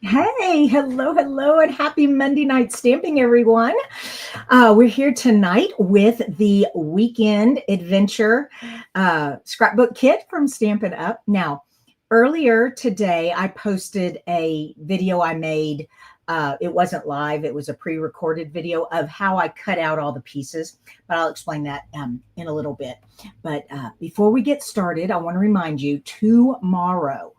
Hey, hello, and happy Monday night stamping, everyone. We're here tonight with the Weekend Adventure Scrapbook Kit from Stampin' Up. Now, earlier today, I posted a video I made. It wasn't live, it was a pre recorded video of how I cut out all the pieces, but I'll explain that in a little bit. But before we get started, I want to remind you tomorrow,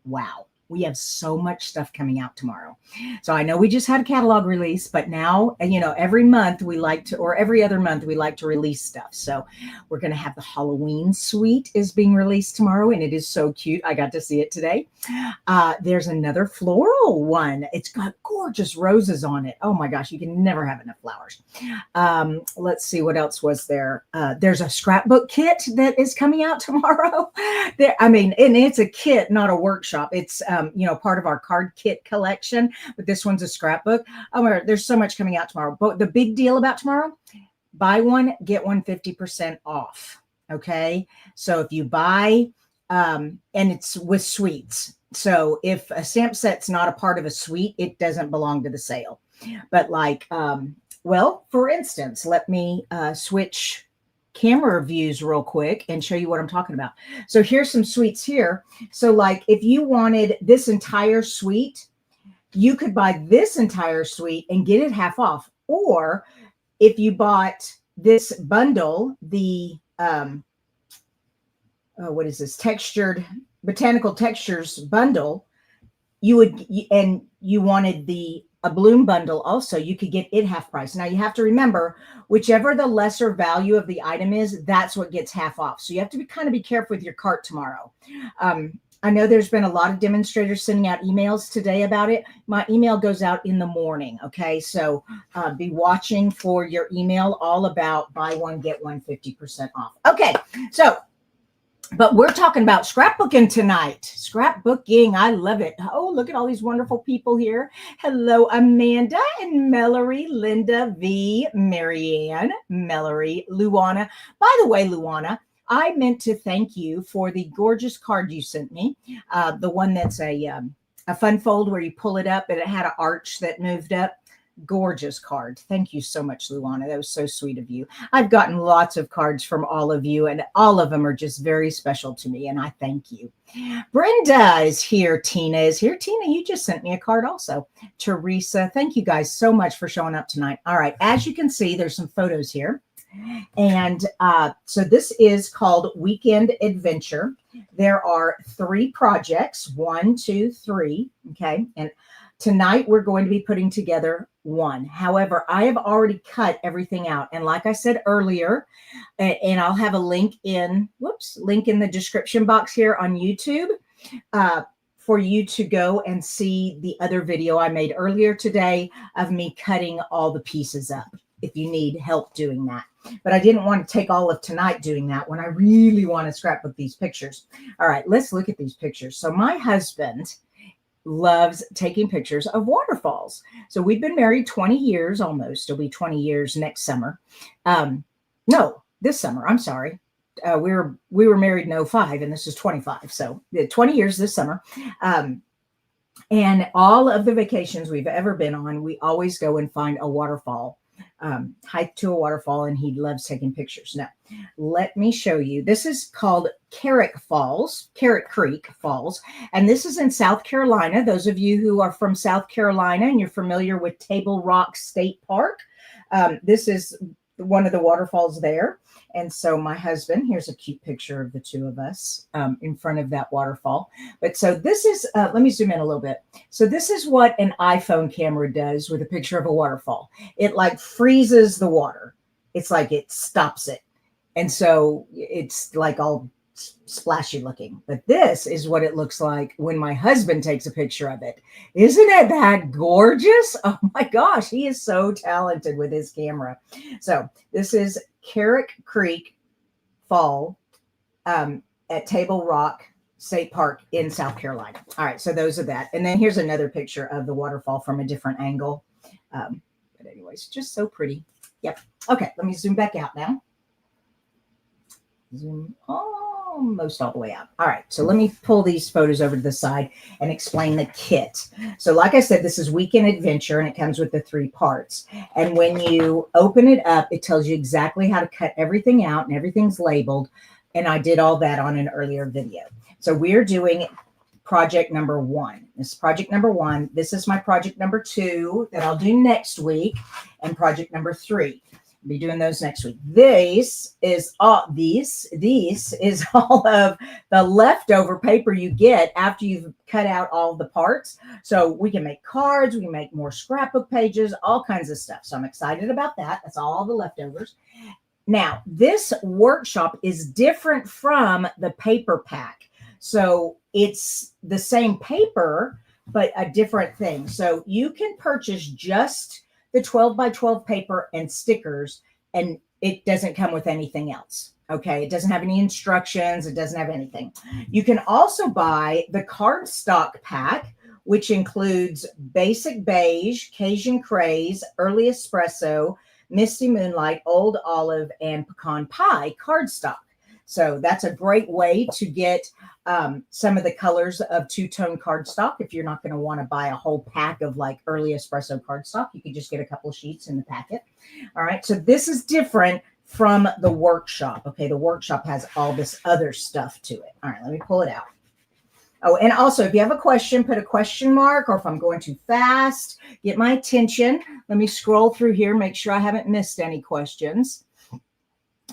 wow, we have so much stuff coming out tomorrow. So I know we just had a catalog release, but now, every month we like to, or every other month, we like to release stuff. So we're going to have the Halloween suite is being released tomorrow, and it is so cute. I got to see it today. There's another floral one. It's got gorgeous roses on it. Oh my gosh, you can never have enough flowers. Let's see what else was there. There's a scrapbook kit that is coming out tomorrow. And it's a kit, not a workshop. It's part of our card kit collection, but this one's a scrapbook. Oh, there's so much coming out tomorrow. But the big deal about tomorrow, buy one, get one 50% off. Okay. So if you buy, and it's with suites. So if a stamp set's not a part of a suite, it doesn't belong to the sale. But for instance, let me switch camera views real quick and show you what I'm talking about. So here's some suites here. So like if you wanted this entire suite, you could buy this entire suite and get it half off. Or if you bought this bundle, the what is this, textured botanical textures bundle, you wanted a bloom bundle also, you could get it half price. Now you have to remember, whichever the lesser value of the item is, that's what gets half off. So you have to be careful with your cart tomorrow. I know there's been a lot of demonstrators sending out emails today about it. My email goes out in the morning. Okay. So be watching for your email all about buy one, get one 50% off. Okay. But we're talking about scrapbooking tonight. Scrapbooking. I love it. Oh, look at all these wonderful people here. Hello, Amanda and Mallory, Linda, V, Marianne, Mallory, Luana. By the way, Luana, I meant to thank you for the gorgeous card you sent me. The one that's a fun fold where you pull it up and it had an arch that moved up. Gorgeous card. Thank you so much, Luana. That was so sweet of you. I've gotten lots of cards from all of you, and all of them are just very special to me, and I thank you. Brenda is here. Tina is here. Tina, you just sent me a card also. Teresa, thank you guys so much for showing up tonight. All right, as you can see, there's some photos here. And so this is called Weekend Adventure. There are 3 projects, 1, 2, 3. Okay. And tonight we're going to be putting together one. However, I have already cut everything out. And like I said earlier, and I'll have a link in the description box here on YouTube for you to go and see the other video I made earlier today of me cutting all the pieces up if you need help doing that. But I didn't want to take all of tonight doing that when I really want to scrapbook these pictures. All right, let's look at these pictures. So my husband loves taking pictures of waterfalls. So we've been married 20 years almost. It'll be 20 years next summer. No, this summer. I'm sorry. We were married in 05 and this is 25. So 20 years this summer. And all of the vacations we've ever been on, we always go and find a waterfall, hike to a waterfall, and he loves taking pictures. Now, let me show you. This is called Carrick Creek Falls, and this is in South Carolina. Those of you who are from South Carolina and you're familiar with Table Rock State Park, this is one of the waterfalls there. And so my husband, here's a cute picture of the two of us in front of that waterfall. But so this is, let me zoom in a little bit. So this is what an iPhone camera does with a picture of a waterfall. It like freezes the water. It's like it stops it. And so it's like all splashy looking. But this is what it looks like when my husband takes a picture of it. Isn't it that gorgeous? Oh my gosh, he is so talented with his camera. So this is Carrick Creek Fall at Table Rock State Park in South Carolina. All right, so those are that. And then here's another picture of the waterfall from a different angle. But anyways, just so pretty. Yep. Okay, let me zoom back out now. Zoom. Oh, almost all the way out. All right, so let me pull these photos over to the side and explain the kit. So like I said, this is Weekend Adventure, and it comes with the 3 parts. And when you open it up, it tells you exactly how to cut everything out, and everything's labeled. And I did all that on an earlier video. So we're doing project number 1. This is project number 1. This is my project number 2 that I'll do next week, and project number 3. I'll be doing those next week. This is all of the leftover paper you get after you've cut out all the parts. So we can make cards, we can make more scrapbook pages, all kinds of stuff. So I'm excited about that. That's all the leftovers. Now, this workshop is different from the paper pack. So it's the same paper, but a different thing. So you can purchase just the 12 by 12 paper and stickers, and it doesn't come with anything else. Okay. It doesn't have any instructions. It doesn't have anything. You can also buy the cardstock pack, which includes Basic Beige, Cajun Craze, Early Espresso, Misty Moonlight, Old Olive, and Pecan Pie cardstock. So that's a great way to get some of the colors of two-tone cardstock. If you're not going to want to buy a whole pack of like Early Espresso cardstock, you could just get a couple of sheets in the packet. All right. So this is different from the workshop. Okay. The workshop has all this other stuff to it. All right. Let me pull it out. Oh, and also, if you have a question, put a question mark, or if I'm going too fast, get my attention. Let me scroll through here, make sure I haven't missed any questions.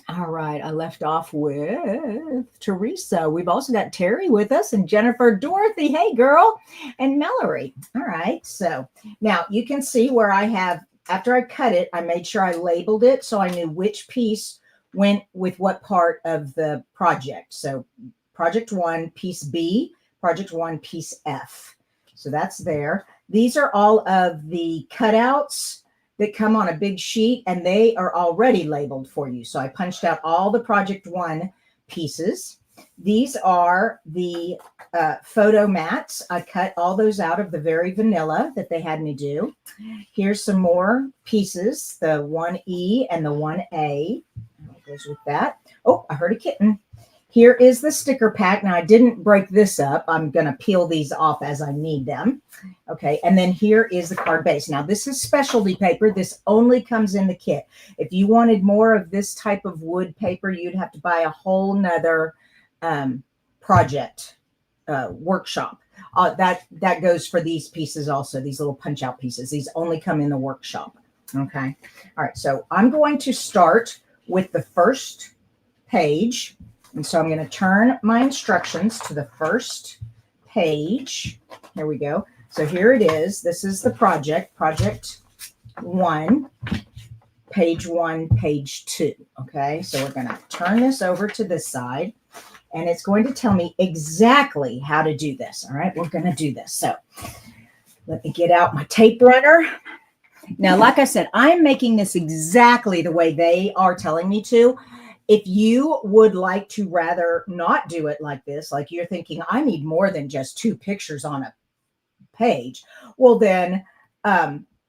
All right, I left off with Teresa. We've also got Terry with us, and Jennifer, Dorothy, hey girl, and Mallory. All right, so now you can see where I have, after I cut it, I made sure I labeled it so I knew which piece went with what part of the project. So project 1, piece B, project 1, piece F. So that's there. These are all of the cutouts that come on a big sheet, and they are already labeled for you. So I punched out all the project 1 pieces. These are the photo mats. I cut all those out of the very vanilla that they had me do. Here's some more pieces, the 1E and the 1A. That goes with that. Oh, I heard a kitten. Here is the sticker pack. Now, I didn't break this up. I'm going to peel these off as I need them. Okay, and then here is the card base. Now, this is specialty paper. This only comes in the kit. If you wanted more of this type of wood paper, you'd have to buy a whole nother project workshop. That goes for these pieces also, these little punch-out pieces. These only come in the workshop. Okay, all right, so I'm going to start with the first page. And so I'm going to turn my instructions to the first page. Here we go. So here it is. This is the project 1, page 1, page 2. Okay. So we're going to turn this over to this side, and it's going to tell me exactly how to do this. All right. We're going to do this. So let me get out my tape runner. Now, like I said, I'm making this exactly the way they are telling me to. If you would like to rather not do it like this, like you're thinking, I need more than just 2 pictures on a page, well, then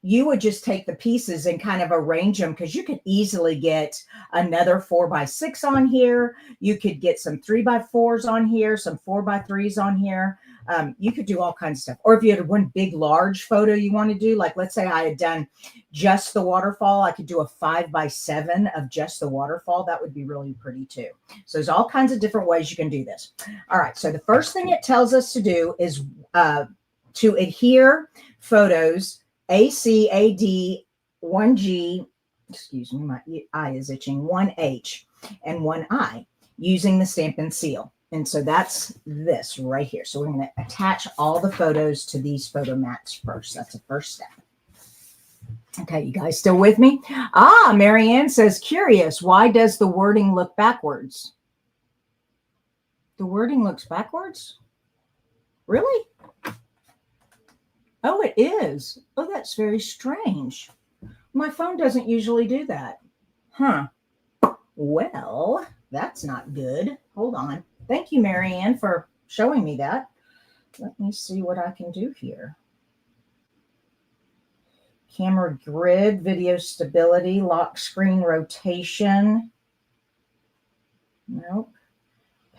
you would just take the pieces and kind of arrange them, because you could easily get another 4x6 on here. You could get some 3x4s on here, some 4x3s on here. You could do all kinds of stuff. Or if you had one big, large photo you want to do, like let's say I had done just the waterfall, I could do a 5x7 of just the waterfall. That would be really pretty too. So there's all kinds of different ways you can do this. All right. So the first thing it tells us to do is to adhere photos ACAD 1G, excuse me, my eye is itching, 1H and 1I using the Stampin' Seal. And so that's this right here. So we're going to attach all the photos to these photo mats first. That's the first step. Okay, you guys still with me? Ah, Marianne says, curious, why does the wording look backwards? The wording looks backwards? Really? Oh, it is. Oh, that's very strange. My phone doesn't usually do that. Huh. Well, that's not good. Hold on. Thank you, Marianne, for showing me that. Let me see what I can do here. Camera grid, video stability, lock screen rotation. Nope.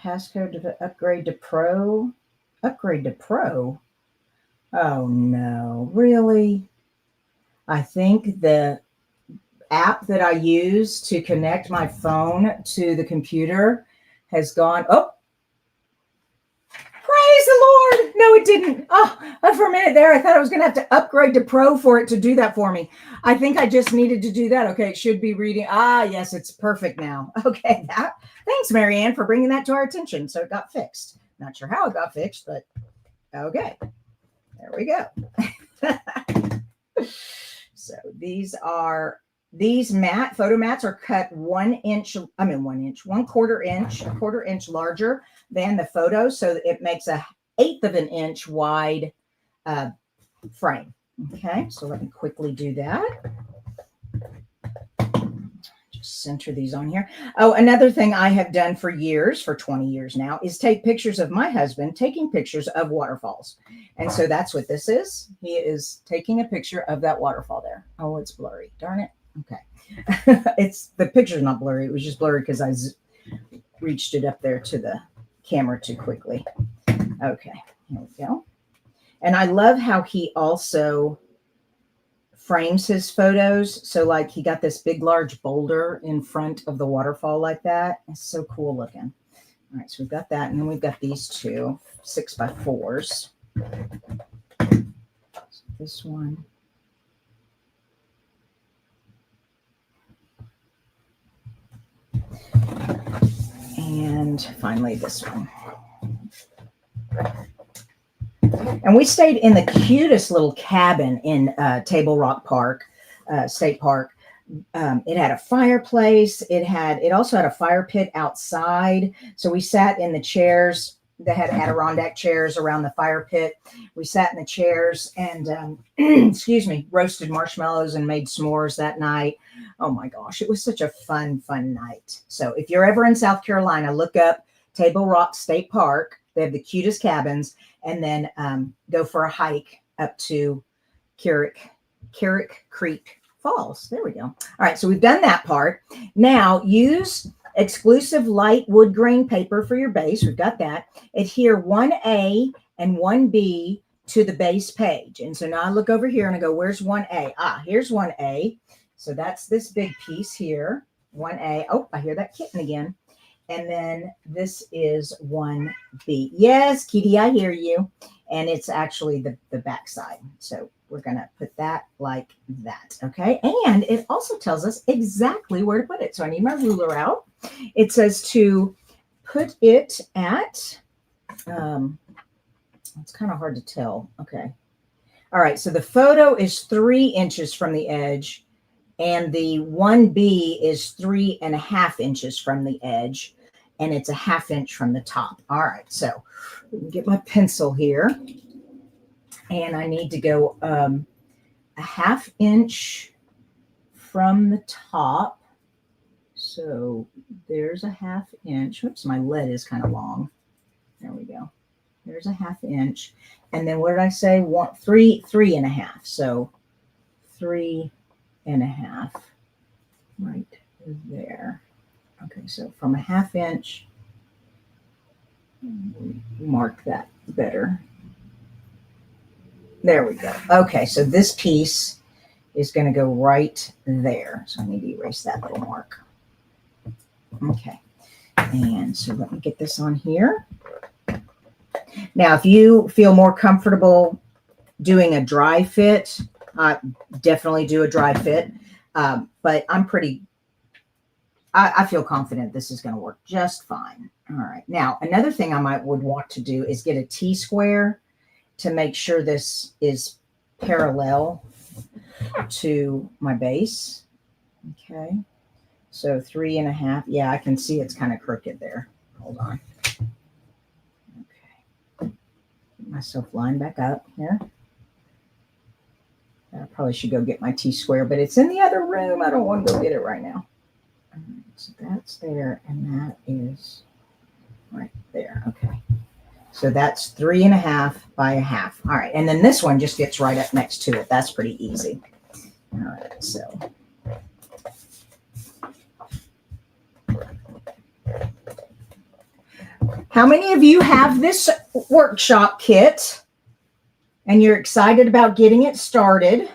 passcode to upgrade to Pro. Upgrade to Pro? Oh no, really? I think the app that I use to connect my phone to the computer has gone. Oh, praise the Lord. No, it didn't. Oh, for a minute there, I thought I was going to have to upgrade to Pro for it to do that for me. I think I just needed to do that. Okay, it should be reading. Ah, yes, it's perfect now. Okay, thanks, Marianne, for bringing that to our attention. So it got fixed. Not sure how it got fixed, but okay. There we go. So these photo mats are cut 1 quarter inch larger than the photo. So it makes a 1/8 of an inch wide frame. Okay, so let me quickly do that. Just center these on here. Oh, another thing I have done for years, for 20 years now, is take pictures of my husband taking pictures of waterfalls. And so that's what this is. He is taking a picture of that waterfall there. Oh, it's blurry. Darn it. Okay. The picture's not blurry. It was just blurry because I reached it up there to the camera too quickly. Okay, here we go. And I love how he also frames his photos. So like he got this big, large boulder in front of the waterfall like that. It's so cool looking. All right, so we've got that. And then we've got these two 6x4s. So this one. And finally this one. And we stayed in the cutest little cabin in Table Rock Park, State Park. It had a fireplace. It also had a fire pit outside. So we sat in the chairs. They had Adirondack chairs around the fire pit. We sat in the chairs and, excuse me, roasted marshmallows and made s'mores that night. Oh my gosh, it was such a fun night. So if you're ever in South Carolina, look up Table Rock State Park. They have the cutest cabins. And then go for a hike up to Carrick Creek Falls. There we go. All right, so we've done that part. Now use exclusive light wood grain paper for your base. We've got that. Adhere 1A and 1B to the base page. And so now I look over here and I go, where's 1A? Ah, here's 1A. So that's this big piece here, 1A. Oh, I hear that kitten again. And then this is 1B. Yes, Kitty, I hear you. And it's actually the back side. So we're going to put that like that. Okay. And it also tells us exactly where to put it. So I need my ruler out. It says to put it at, it's kind of hard to tell. Okay. All right. So the photo is 3 inches from the edge. And the 1B is 3.5 inches from the edge, and it's 1/2 inch from the top. All right, so get my pencil here, and I need to go 1/2 inch from the top. So there's 1/2 inch. Oops, my lead is kind of long. There we go. There's 1/2 inch, and then what did I say? 3.5. So 3.5 right there. Okay, so from 1/2 inch, mark that better. There we go. Okay, so this piece is going to go right there. So I need to erase that little mark. Okay, and so let me get this on here. Now, if you feel more comfortable doing a dry fit, definitely do a dry fit. But I feel confident this is going to work just fine. All right. Now, another thing I would want to do is get a T-square to make sure this is parallel to my base. Okay. So 3.5. Yeah, I can see it's kind of crooked there. Hold on. Okay. Get myself lined back up here. I probably should go get my T-square, but it's in the other room. I don't want to go get it right now. All right, so that's there, and that is right there. Okay. So that's 3.5 by 1/2. All right, and then this one just gets right up next to it. That's pretty easy. All right, so. How many of you have this workshop kit and you're excited about getting it started?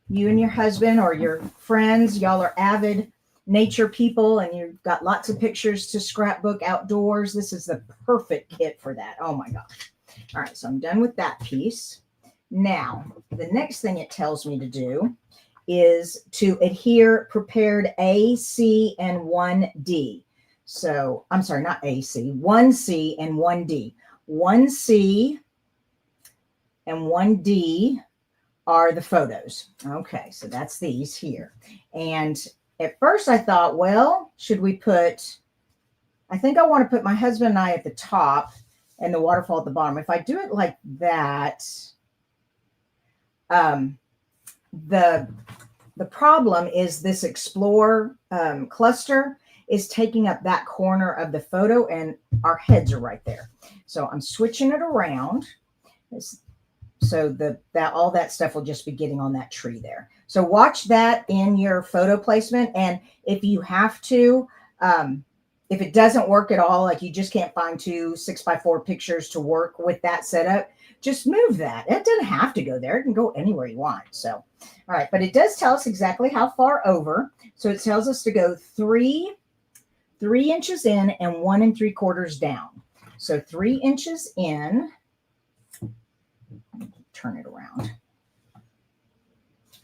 You and your husband or your friends, y'all are avid nature people and you've got lots of pictures to scrapbook outdoors. This is the perfect kit for that. Oh my gosh. All right, so I'm done with that piece. Now, the next thing it tells me to do is to adhere prepared A, C, and 1D. So, I'm sorry, not A, C, 1C and 1D. 1C and 1D are the photos. Okay, so that's these here. And at first I thought, well, should we put, I think I want to put my husband and I at the top and the waterfall at the bottom. If I do it like that, the problem is this Explore cluster is taking up that corner of the photo and our heads are right there. So I'm switching it around. So that all that stuff will just be getting on that tree there. So watch that in your photo placement. And if you have to, if it doesn't work at all, like you just can't find 2 6x4 pictures to work with that setup, just move that. It doesn't have to go there. It can go anywhere you want. So, all right. But it does tell us exactly how far over. So it tells us to go 3 inches in and 1 3/4 down. So 3 inches in. Turn it around.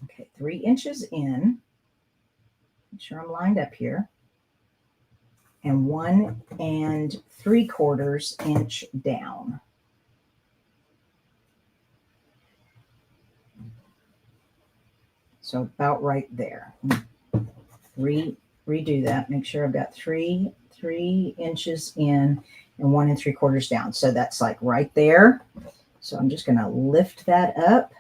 Okay, 3 inches in. Make sure I'm lined up here. And 1 3/4 inch down. So about right there. Redo that. Make sure I've got 3 inches in and 1 3/4 down. So that's like right there. So I'm just going to lift that up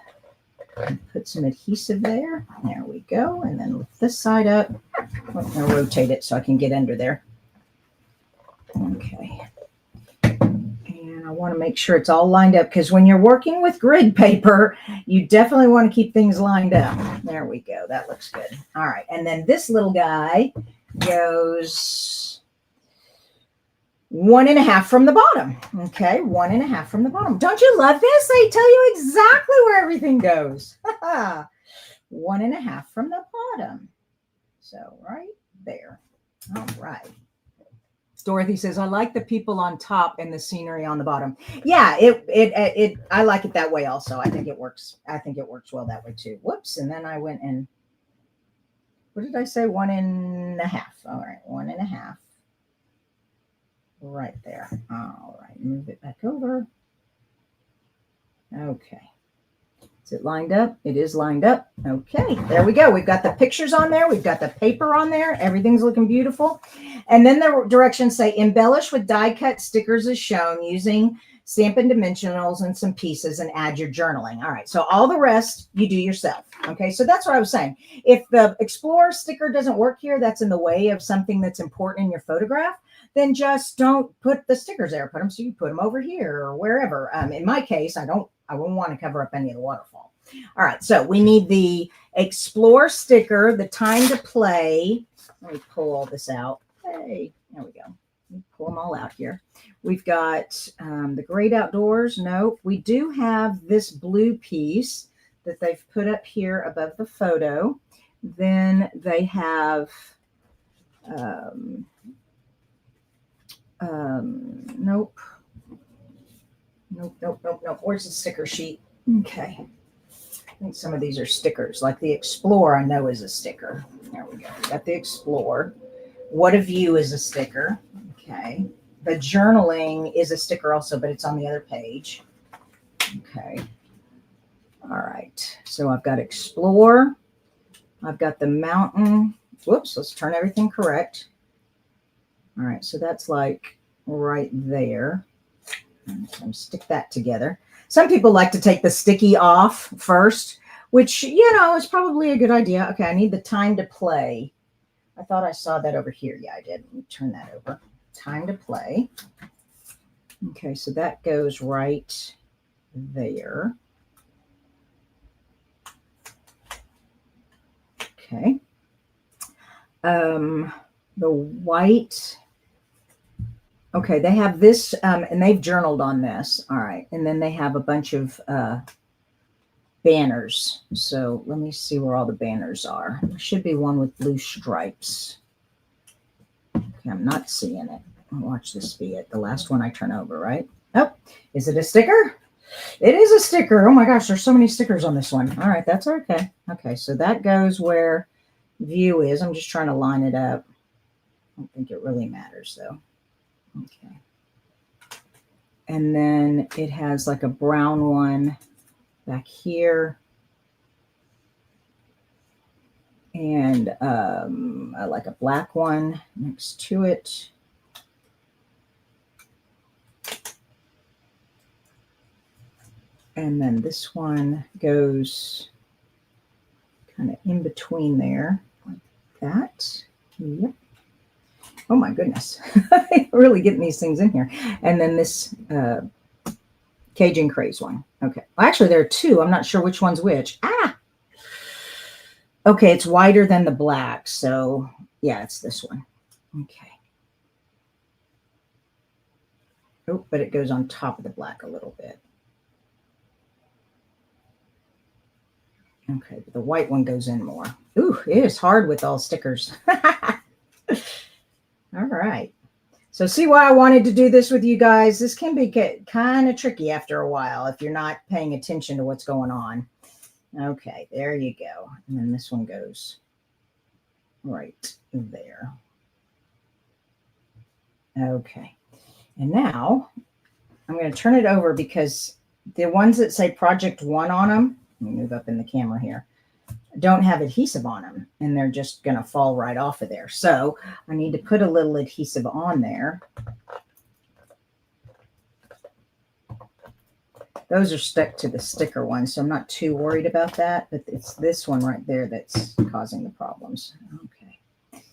and put some adhesive there. There we go. And then lift this side up. I'm going to rotate it so I can get under there. Okay. And I want to make sure it's all lined up because when you're working with grid paper, you definitely want to keep things lined up. There we go. That looks good. All right. And then this little guy goes 1 1/2 from the bottom. Okay, 1 1/2 from the bottom. Don't you love this? They tell you exactly where everything goes. 1 1/2 from the bottom. So right there. All right. Dorothy says, I like the people on top and the scenery on the bottom. Yeah, I like it that way also. I think it works. I think it works well that way too. Whoops. And then I went and, what did I say? 1 1/2. All right, 1 1/2. Right there. All right, move it back over. Okay. Is it lined up? It is lined up. Okay, there we go. We've got the pictures on there. We've got the paper on there. Everything's looking beautiful. And then the directions say embellish with die cut stickers as shown using Stampin' Dimensionals and some pieces and add your journaling. All right, so all the rest you do yourself. Okay, so that's what I was saying. If the Explorer sticker doesn't work here, that's in the way of something that's important in your photograph, then just don't put the stickers there. Put them so you put them over here or wherever. In my case, I wouldn't want to cover up any of the waterfall. All right, so we need the Explore sticker, the time to play. Let me pull all this out. Hey, there we go. Let me pull them all out here. We've got the Great Outdoors. Nope. We do have this blue piece that they've put up here above the photo. Then they have nope. Where's the sticker sheet? Okay. I think some of these are stickers. Like the Explore, I know is a sticker. There we go. We got the Explore. What a View is a sticker. Okay. The journaling is a sticker also, but it's on the other page. Okay. All right. So I've got Explore. I've got the mountain. Whoops. Let's turn everything correct. All right. So that's like right there. So stick that together. Some people like to take the sticky off first, which, is probably a good idea. Okay, I need the time to play. I thought I saw that over here. Yeah, I did. Let me turn that over. Time to play. Okay, so that goes right there. Okay. The white Okay, they have this, and they've journaled on this. All right, and then they have a bunch of banners. So let me see where all the banners are. There should be one with blue stripes. Okay, I'm not seeing it. Watch this be it. The last one I turn over, right? Oh, is it a sticker? It is a sticker. Oh my gosh, there's so many stickers on this one. All right, that's okay. Okay, so that goes where view is. I'm just trying to line it up. I don't think it really matters though. Okay. And then it has like a brown one back here. And like a black one next to it. And then this one goes kind of in between there, like that. Yep. Oh my goodness. Really getting these things in here. And then this Cajun Craze one. Okay. Well, actually, there are two. I'm not sure which one's which. Ah! Okay, it's wider than the black. So, yeah, it's this one. Okay. Oh, but it goes on top of the black a little bit. Okay, but the white one goes in more. Ooh, it is hard with all stickers. All right. So see why I wanted to do this with you guys. This can be kind of tricky after a while if you're not paying attention to what's going on. Okay, there you go. And then this one goes right there. Okay. And now I'm going to turn it over because the ones that say Project 1 on them, let me move up in the camera here, don't have adhesive on them, and they're just going to fall right off of there. So I need to put a little adhesive on there. Those are stuck to the sticker one, so I'm not too worried about that, but it's this one right there that's causing the problems. Okay.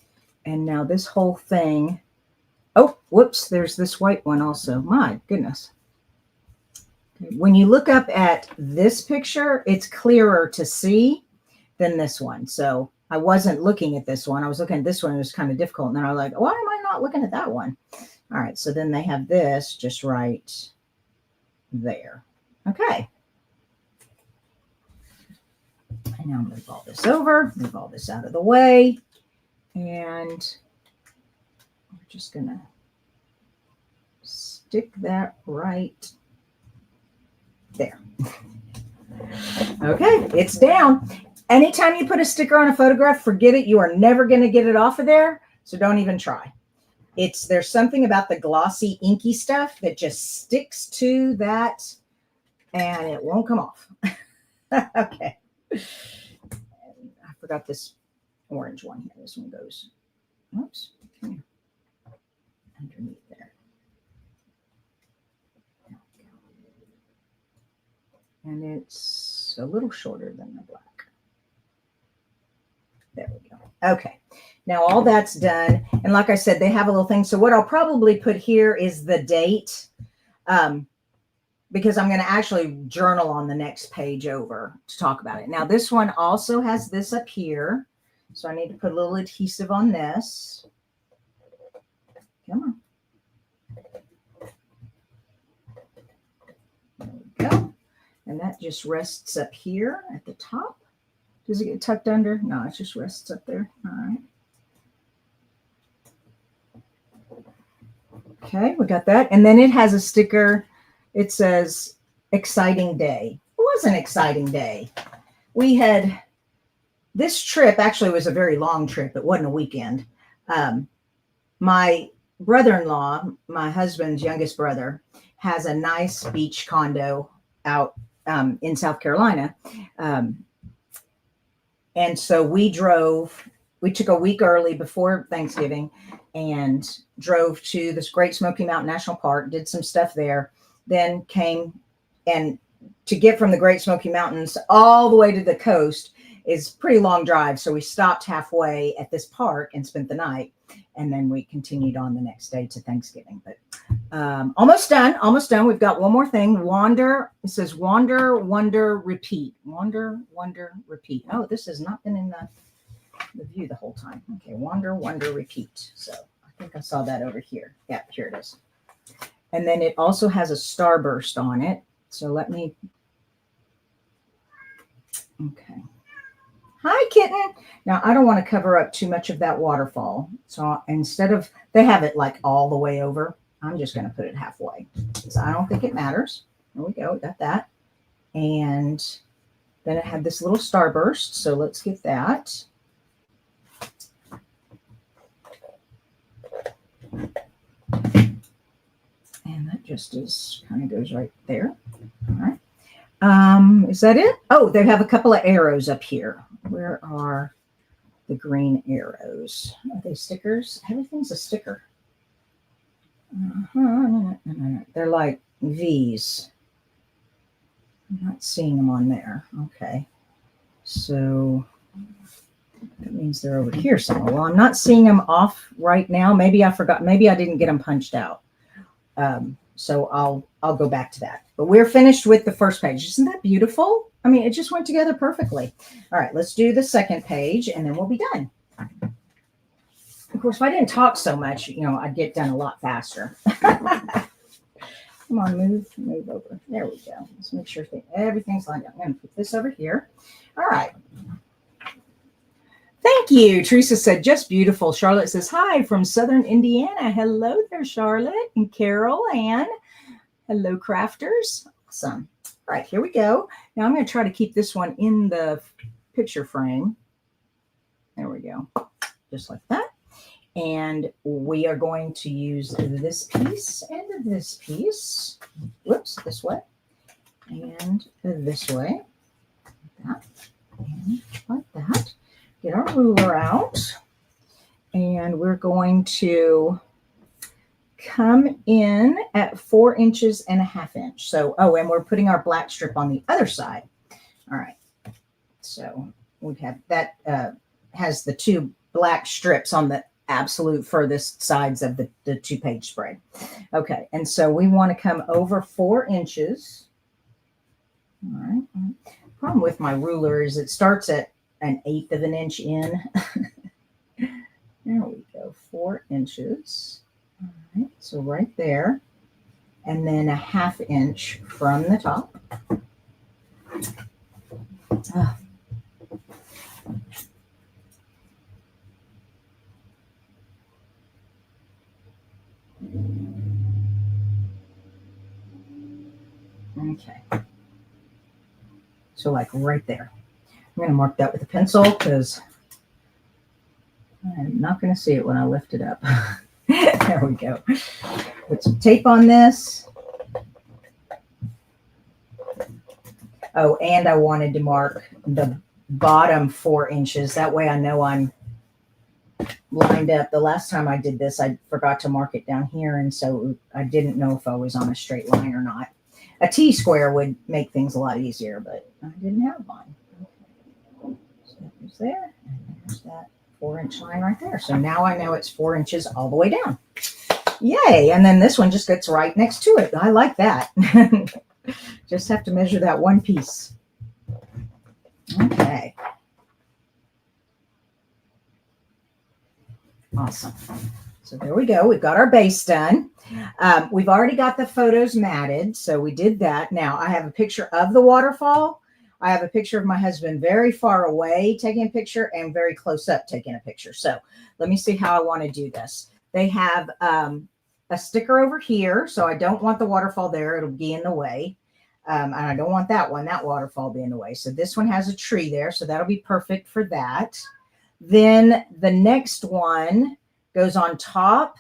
And now this whole thing, oh, whoops, there's this white one also. My goodness. When you look up at this picture, it's clearer to see than this one. So I wasn't looking at this one. I was looking at this one. It was kind of difficult. And then I was like, why am I not looking at that one? All right. So then they have this just right there. Okay. And now move all this over, move all this out of the way. And we're just going to stick that right there. Okay, it's down. Anytime you put a sticker on a photograph, forget it. You are never going to get it off of there. So don't even try. There's something about the glossy, inky stuff that just sticks to that and it won't come off. Okay. I forgot this orange one here. This one goes, oops, underneath there. And it's a little shorter than the black. There we go. Okay. Now all that's done. And like I said, they have a little thing. So what I'll probably put here is the date, because I'm going to actually journal on the next page over to talk about it. Now this one also has this up here. So I need to put a little adhesive on this. Come on. There we go. And that just rests up here at the top. Does it get tucked under? No, it just rests up there. All right. Okay, we got that. And then it has a sticker. It says, exciting day. It was an exciting day. We had, this trip actually was a very long trip. It wasn't a weekend. My brother-in-law, my husband's youngest brother, has a nice beach condo out in South Carolina. And so we took a week early before Thanksgiving and drove to this Great Smoky Mountain National Park, did some stuff there, then came, and to get from the Great Smoky Mountains all the way to the coast is a pretty long drive. So we stopped halfway at this park and spent the night. And then we continued on the next day to Thanksgiving. But almost done. We've got one more thing. Wander. It says wander, wonder, repeat. Wander, wonder, repeat. Oh, this has not been in the view the whole time. Okay, wander, wonder, repeat. So I think I saw that over here. Yeah, here it is. And then it also has a starburst on it. So let me, okay. Hi, kitten. Now, I don't want to cover up too much of that waterfall. So instead of, they have it like all the way over, I'm just going to put it halfway. So I don't think it matters. There we go. We got that. And then it had this little starburst. So let's get that. And that just is kind of goes right there. All right. Is that it? Oh, they have a couple of arrows up here. Where are the green arrows? Are they stickers? Everything's a sticker. No. They're like V's. I'm not seeing them on there. Okay. So that means they're over here somewhere. Well, I'm not seeing them off right now. Maybe I forgot. Maybe I didn't get them punched out. So I'll go back to that. But we're finished with the first page. Isn't that beautiful? I mean, it just went together perfectly. All right, let's do the second page and then we'll be done. Of course, if I didn't talk so much, I'd get done a lot faster. Come on, move over. There we go. Let's make sure everything's lined up. I'm going to put this over here. All right. Thank you. Teresa said, just beautiful. Charlotte says, hi from Southern Indiana. Hello there, Charlotte and Carol Ann. Hello, crafters. Awesome. All right, here we go. Now I'm going to try to keep this one in the picture frame. There we go. Just like that. And we are going to use this piece and this piece. Whoops, this way. And this way. Like that. And like that. Get our ruler out. And we're going to come in at 4 inches and a half inch. So, and we're putting our black strip on the other side. All right. So we have that has the two black strips on the absolute furthest sides of the 2-page spread. Okay. And so we want to come over 4 inches. All right. Problem with my ruler is it starts at 1/8 of an inch in. There we go. 4 inches. All right. So right there. And then 1/2 inch from the top. Okay. So like right there. I'm going to mark that with a pencil because I'm not going to see it when I lift it up. There we go. Put some tape on this. Oh, and I wanted to mark the bottom 4 inches. That way I know I'm lined up. The last time I did this, I forgot to mark it down here. And so I didn't know if I was on a straight line or not. A T-square would make things a lot easier, but I didn't have one. Okay. So there's there, and there's that 4-inch line right there. So now I know it's 4 inches all the way down. Yay. And then this one just gets right next to it. I like that. Just have to measure that one piece. Okay. Awesome. So there we go. We've got our base done. We've already got the photos matted. So we did that. Now I have a picture of the waterfall. I have a picture of my husband very far away taking a picture and very close up taking a picture. So let me see how I want to do this. They have a sticker over here. So I don't want the waterfall there. It'll be in the way. And I don't want that waterfall be in the way. So this one has a tree there. So that'll be perfect for that. Then the next one goes on top,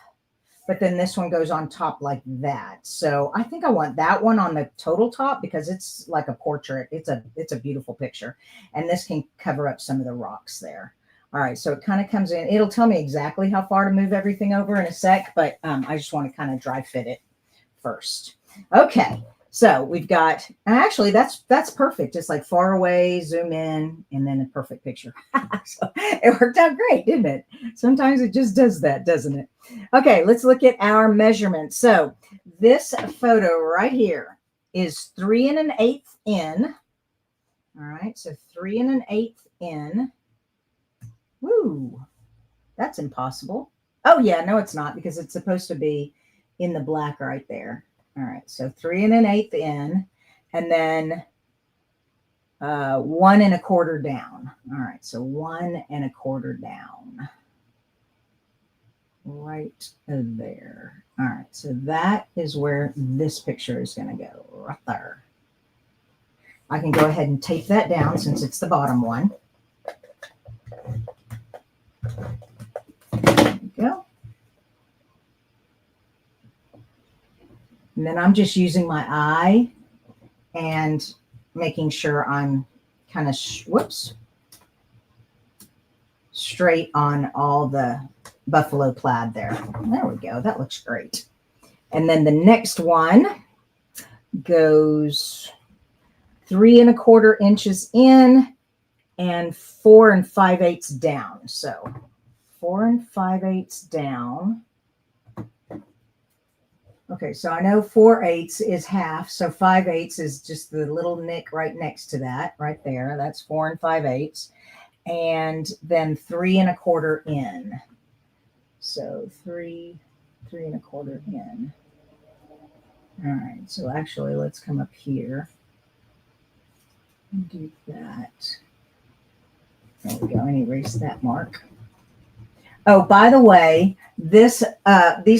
but then this one goes on top like that. So I think I want that one on the total top because it's like a portrait. It's a beautiful picture. And this can cover up some of the rocks there. All right. So it kind of comes in. It'll tell me exactly how far to move everything over in a sec, but I just want to kind of dry fit it first. Okay. So we've got, and actually that's perfect. It's like far away, zoom in, and then a perfect picture. So it worked out great, didn't it? Sometimes it just does that, doesn't it? Okay, let's look at our measurements. So this photo right here is 3 1/8 in. All right, so 3 1/8 in. Woo, that's impossible. Oh yeah, no, it's not because it's supposed to be in the black right there. All right, so 3 1/8 in, and then 1 1/4 down. All right, so 1 1/4 down. Right there. All right, so that is where this picture is going to go, right there. I can go ahead and tape that down since it's the bottom one. There we go. And then I'm just using my eye and making sure I'm kind of, straight on all the buffalo plaid there. There we go. That looks great. And then the next one goes 3 1/4 inches in and 4 5/8 down. So 4 5/8 down. Okay, so I know 4/8 is half, so 5/8 is just the little nick right next to that, right there. That's 4 5/8, and then 3 1/4 in. So 3 1/4 in. All right, so actually, let's come up here and do that. There we go, and erase that mark. Oh, by the way, these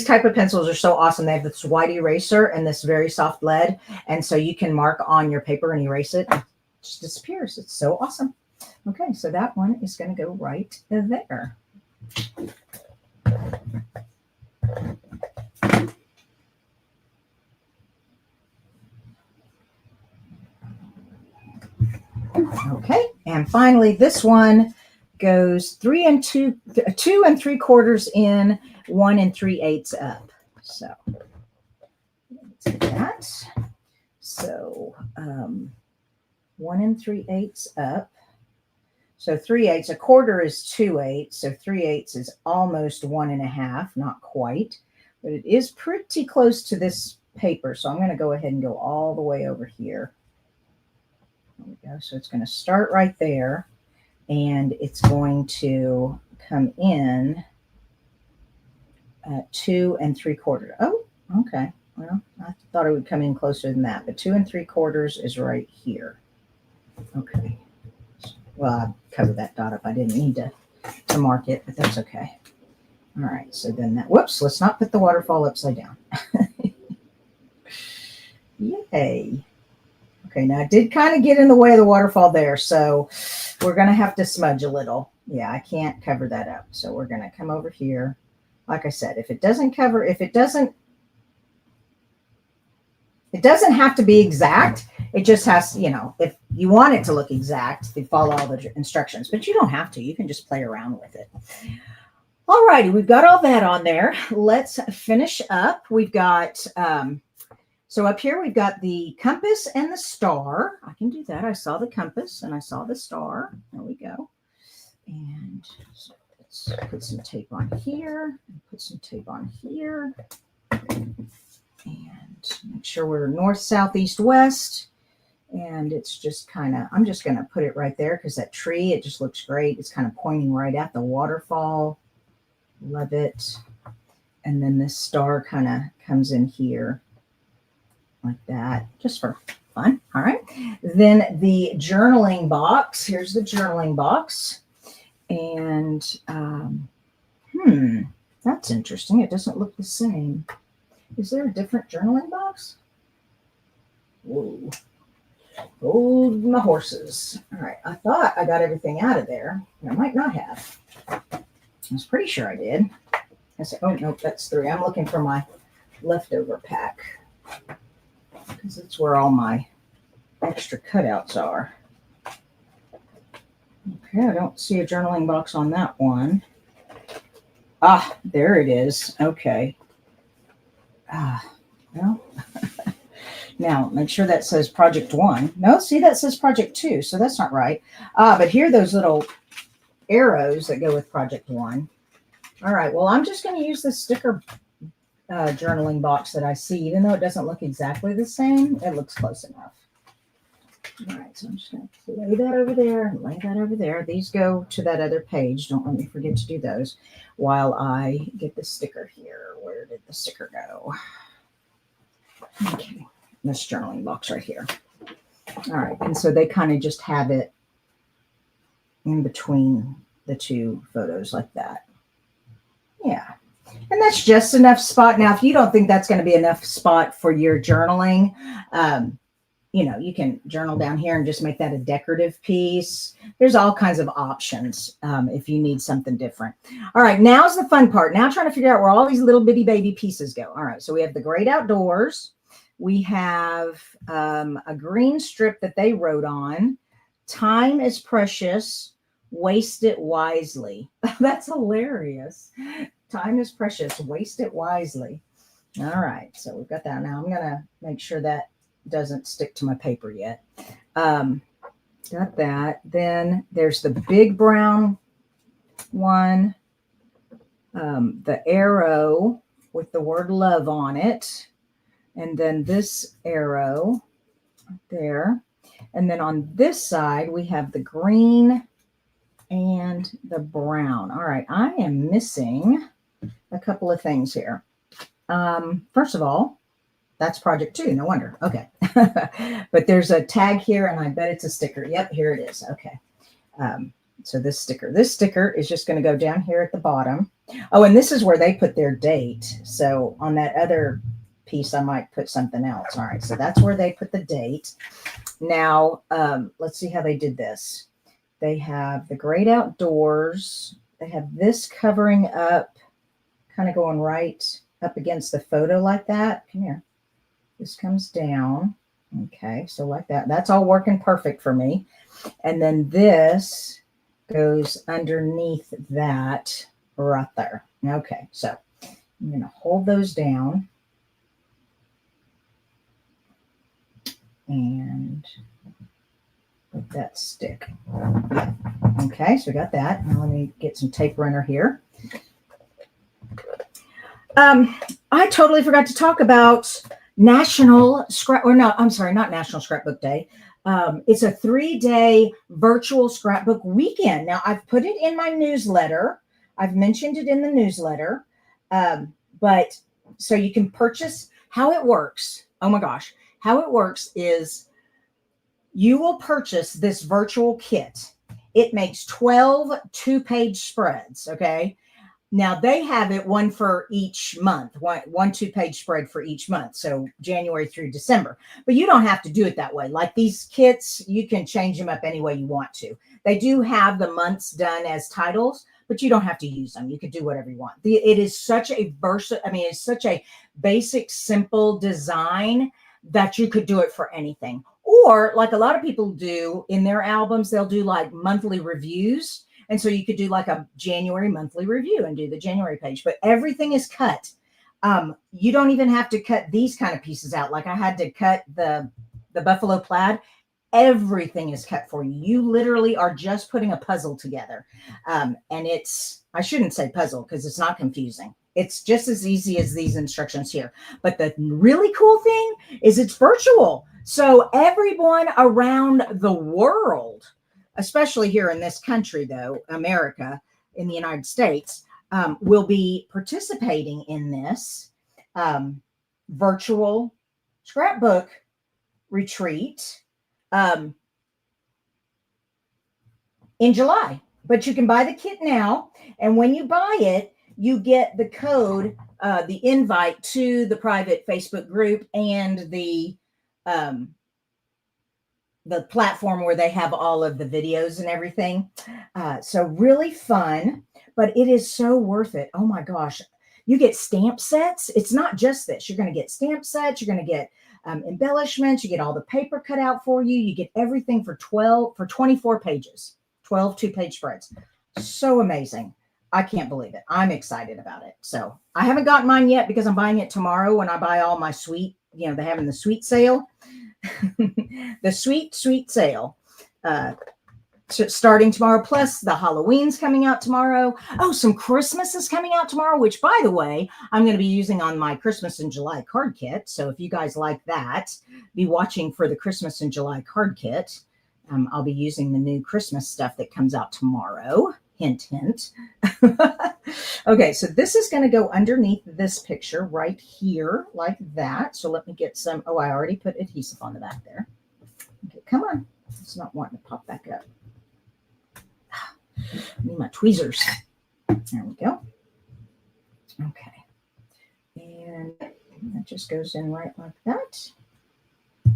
type of pencils are so awesome. They have this white eraser and this very soft lead. And so you can mark on your paper and erase it. It just disappears. It's so awesome. Okay, so that one is going to go right there. Okay, and finally, this one goes 2 3/4 in, 1 3/8 up. So let's get that. So 1 3/8 up. So 3/8, 1/4 is 2/8. So 3/8 is almost 1 1/2, not quite, but it is pretty close to this paper. So I'm going to go ahead and go all the way over here. There we go. So it's going to start right there. And it's going to come in at 2 3/4. Oh, okay. Well, I thought it would come in closer than that, but 2 3/4 is right here. Okay. Well, I covered that dot up. I didn't need to mark it, but that's okay. All right. So then that, whoops, let's not put the waterfall upside down. Yay. Okay, now I did kind of get in the way of the waterfall there, so we're going to have to smudge a little. Yeah, I can't cover that up. So we're going to come over here. Like I said, if it doesn't have to be exact. It just has, if you want it to look exact, you follow all the instructions, but you don't have to. You can just play around with it. All righty, we've got all that on there. Let's finish up. We've got... So up here, we've got the compass and the star. I can do that. I saw the compass and I saw the star. There we go. And so let's put some tape on here. And put some tape on here. And make sure we're north, south, east, west. And it's just kind of, I'm just going to put it right there because that tree, it just looks great. It's kind of pointing right at the waterfall. Love it. And then this star kind of comes in here. Like that, just for fun. All right. Then the journaling box. Here's the journaling box. And that's interesting. It doesn't look the same. Is there a different journaling box? Whoa. Hold my horses. All right. I thought I got everything out of there. I might not have. I was pretty sure I did. I said, oh, no, that's 3. I'm looking for my leftover pack, because that's where all my extra cutouts are. Okay, I don't see a journaling box on that one. Ah, there it is. Okay. Well, now make sure that says Project 1. No, see, that says Project 2, so that's not right. But here are those little arrows that go with Project 1. All right, well, I'm just going to use the sticker journaling box that I see. Even though it doesn't look exactly the same, it looks close enough. All right, so I'm just going to lay that over there and lay that over there. These go to that other page. Don't let me forget to do those while I get the sticker here. Where did the sticker go? Okay, this journaling box right here. All right, and so they kind of just have it in between the two photos like that. Yeah. And that's just enough spot. Now, if you don't think that's going to be enough spot for your journaling, you know, you can journal down here and just make that a decorative piece. There's all kinds of options if you need something different. All right, now's the fun part. Now trying to figure out where all these little bitty baby pieces go. All right, so we have the great outdoors. We have a green strip that they wrote on. Time is precious. Waste it wisely. That's hilarious. Time is precious. Waste it wisely. All right, so we've got that. Now I'm going to make sure that doesn't stick to my paper yet. Got that. Then there's the big brown one, the arrow with the word love on it. And then this arrow right there. And then on this side, we have the green and the brown. All right, I am missing a couple of things here. First of all, that's project 2. No wonder. Okay. But there's a tag here, and I bet it's a sticker. Yep, here it is. Okay. So this sticker is just going to go down here at the bottom. Oh, and this is where they put their date. So on that other piece, I might put something else. All right. So that's where they put the date. Now, let's see how they did this. They have the great outdoors. They have this covering up, kind of going right up against the photo like that. Come here. This comes down. Okay, so like that. That's all working perfect for me. And then this goes underneath that right there. Okay, so I'm going to hold those down. And let that stick. Okay, so we got that. Now let me get some tape runner here. I totally forgot to talk about National Scrapbook Day. It's a 3-day virtual scrapbook weekend. Now, I've put it in my newsletter. I've mentioned it in the newsletter. But so you can purchase. How it works. Oh my gosh. How it works is you will purchase this virtual kit. It makes 12 2-page spreads. Okay. Now they have it one for each month, one 2-page spread for each month. So January through December, but you don't have to do it that way. Like these kits, you can change them up any way you want to. They do have the months done as titles, but you don't have to use them. You can do whatever you want. It is such a it's such a basic, simple design that you could do it for anything. Or like a lot of people do in their albums, they'll do like monthly reviews. And so you could do like a January monthly review and do the January page, but everything is cut. You don't even have to cut these kind of pieces out. Like I had to cut the buffalo plaid. Everything is cut for you. You literally are just putting a puzzle together. And I shouldn't say puzzle because it's not confusing. It's just as easy as these instructions here. But the really cool thing is it's virtual. So everyone around the world, especially here in this country, though, America, in the United States, will be participating in this virtual scrapbook retreat in July. But you can buy the kit now. And when you buy it, you get the code, the invite to the private Facebook group and the platform where they have all of the videos and everything. So really fun, but it is so worth it. Oh my gosh. You get stamp sets. It's not just this. You're going to get stamp sets. You're going to get embellishments. You get all the paper cut out for you. You get everything for 24 pages, 12 2-page spreads. So amazing. I can't believe it. I'm excited about it. So I haven't gotten mine yet because I'm buying it tomorrow when I buy all my sweet, they're having the sweet sale. The sweet sale. starting tomorrow, plus the Halloween's coming out tomorrow. Oh, some Christmas is coming out tomorrow, which, by the way, I'm going to be using on my Christmas in July card kit. So if you guys like that, be watching for the Christmas in July card kit. I'll be using the new Christmas stuff that comes out tomorrow. Hint, hint. Okay, so this is going to go underneath this picture right here like that. So let me get some. Oh, I already put adhesive on the back there. Okay, come on. It's not wanting to pop back up. I need my tweezers. There we go. Okay. And that just goes in right like that.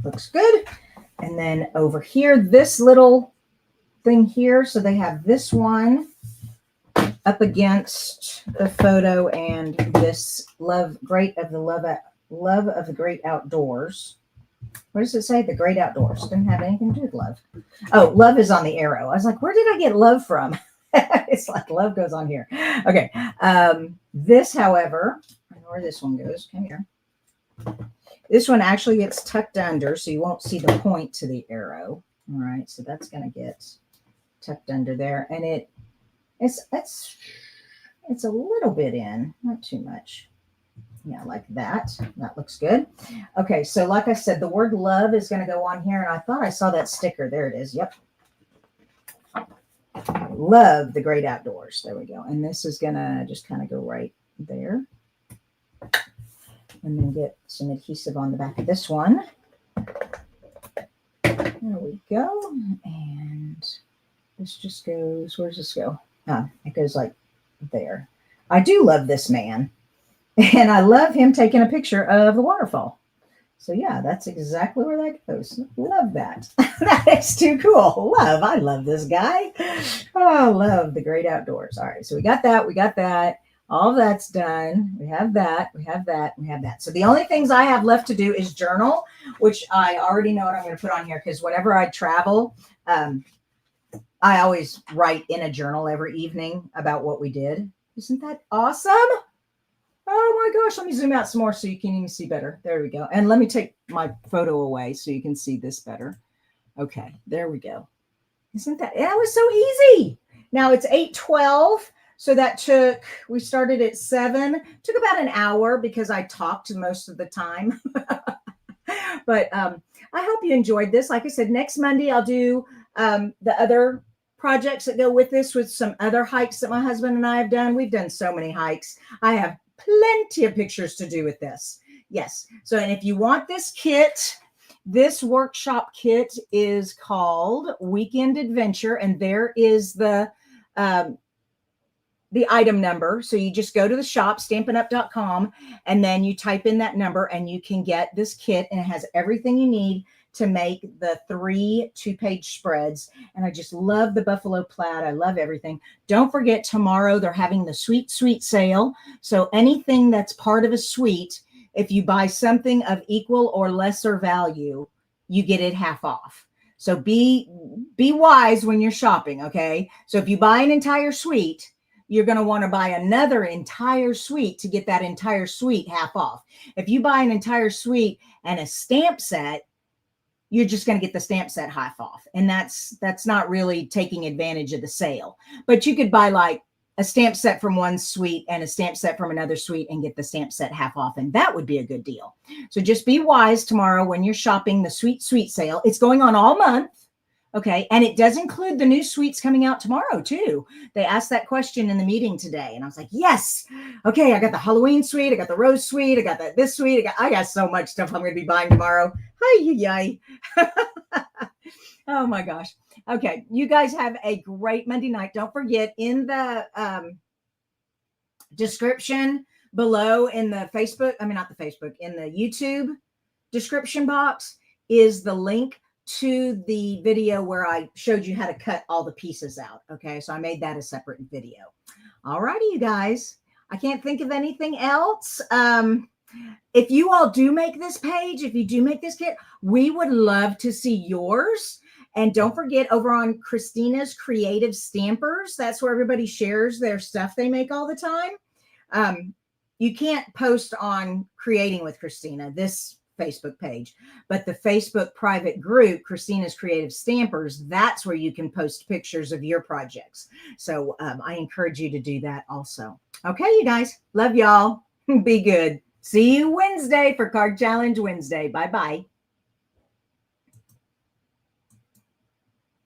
Looks good. And then over here, this little thing here. So they have this one up against the photo and this love of the great outdoors. What does it say? The great outdoors. Didn't have anything to do with love. Oh, love is on the arrow. I was like, where did I get love from? It's like love goes on here. Okay. This, however, I know where this one goes. Come here. This one actually gets tucked under, so you won't see the point to the arrow. All right. So that's going to get tucked under there. And it's a little bit in, not too much. Yeah, like that. That looks good. Okay, so like I said, the word love is going to go on here. And I thought I saw that sticker. There it is. Yep. Love the great outdoors. There we go. And this is going to just kind of go right there. And then get some adhesive on the back of this one. There we go. And this just goes, where does this go? It goes like there. I do love this man. And I love him taking a picture of the waterfall. So yeah, that's exactly where that goes. Love that. That is too cool. I love this guy. Oh, love the great outdoors. All right, so we got that. We got that. All of that's done. We have that. We have that. We have that. So the only things I have left to do is journal, which I already know what I'm going to put on here because whenever I travel, I always write in a journal every evening about what we did. Isn't that awesome? Oh my gosh, let me zoom out some more so you can even see better. There we go. And let me take my photo away so you can see this better. Okay, there we go. Isn't that, that was so easy. Now it's 8:12. So that we started at 7, took about an hour because I talked most of the time. But I hope you enjoyed this. Like I said, next Monday, I'll do the other projects that go with this with some other hikes that my husband and I have done. We've done so many hikes. I have plenty of pictures to do with this. Yes. So, and if you want this kit, this workshop kit is called Weekend Adventure, and there is the item number. So you just go to the shop, stampinup.com, and then you type in that number and you can get this kit, and it has everything you need to make the 3 2-page spreads. And I just love the buffalo plaid. I love everything. Don't forget, tomorrow they're having the sweet sale. So anything that's part of a suite, if you buy something of equal or lesser value, you get it half off. So be wise when you're shopping. Okay. So if you buy an entire suite, you're going to want to buy another entire suite to get that entire suite half off. If you buy an entire suite and a stamp set, you're just going to get the stamp set half off. And that's not really taking advantage of the sale. But you could buy like a stamp set from one suite and a stamp set from another suite and get the stamp set half off. And that would be a good deal. So just be wise tomorrow when you're shopping the sweet sale. It's going on all month. Okay. And it does include the new suites coming out tomorrow too. They asked that question in the meeting today. And I was like, yes. Okay. I got the Halloween suite. I got the rose suite. I got this suite. I got so much stuff I'm going to be buying tomorrow. Hi. Oh my gosh. Okay. You guys have a great Monday night. Don't forget, in the description below in the in the YouTube description box is the link to the video where I showed you how to cut all the pieces out. Okay. So I made that a separate video. All righty, you guys. I can't think of anything else. If you all do make this page, if you do make this kit, we would love to see yours. And don't forget, over on Christina's Creative Stampers, that's where everybody shares their stuff they make all the time. You can't post on Creating with Christina, this Facebook page. But the Facebook private group, Christina's Creative Stampers, that's where you can post pictures of your projects. So I encourage you to do that also. Okay, you guys. Love y'all. Be good. See you Wednesday for Card Challenge Wednesday. Bye-bye.